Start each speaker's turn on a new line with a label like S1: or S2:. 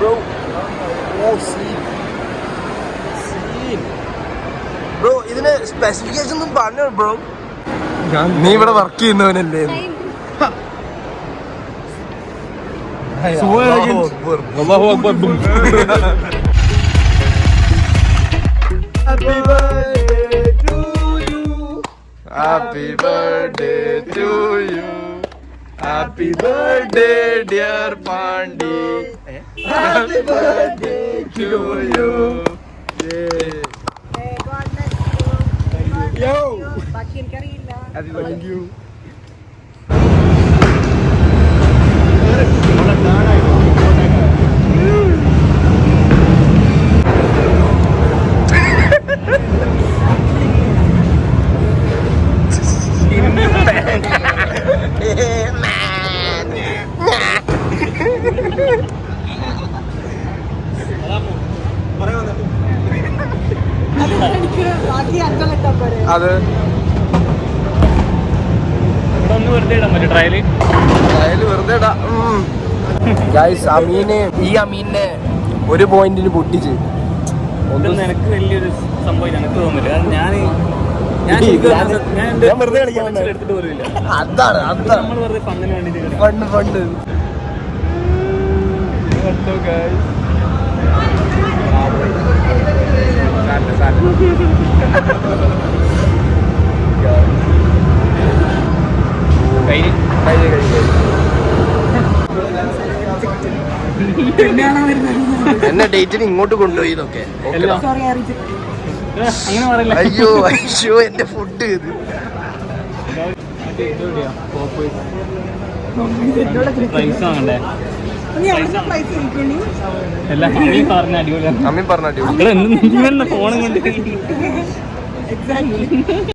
S1: Bro bro ഇതിന് specification ഒന്നും പറഞ്ഞോ ബ്രോ. നീ ഇവിടെ work ചെയ്യുന്നവനല്ലേ?
S2: Allahu Akbar.
S1: Happy birthday to you. Happy birthday to you. Happy birthday dear Pandi. Happy birthday to you. Yo. Thank you. അത്
S2: വെറുതെ ഇടാൻ പറ്റും ട്രയല്
S1: വെറുതെ ഇടാം. ഈ അമീനെ ഒരു പോയിന്റിന് പൊട്ടിച്ച്
S2: എനിക്ക് വലിയൊരു സംഭവം എനിക്ക് തോന്നില്ല. കാരണം ഞാൻ
S1: വെറുതെ കളിക്കാൻ
S2: എടുത്തിട്ട് പോലുമില്ല.
S1: അതാണ്
S2: നമ്മൾ വെറുതെ ഫണ്ടിന് വേണ്ടിട്ട്
S1: ഫണ്ട് എന്നെ ഡേറ്റിന് ഇങ്ങോട്ട് കൊണ്ടുപോയി ഇതൊക്കെ.
S2: അങ്ങനെ പറയില്ല.
S1: അയ്യോ എന്റെ ഫുഡ് ഇത്
S2: പ്രൈസ് വാങ്ങണ്ടേ? എല്ലാം പറഞ്ഞ അടിപൊളിയാണ്.
S1: അമ്മയും പറഞ്ഞ അടിപൊളി.
S2: ഫോണും കൊണ്ട്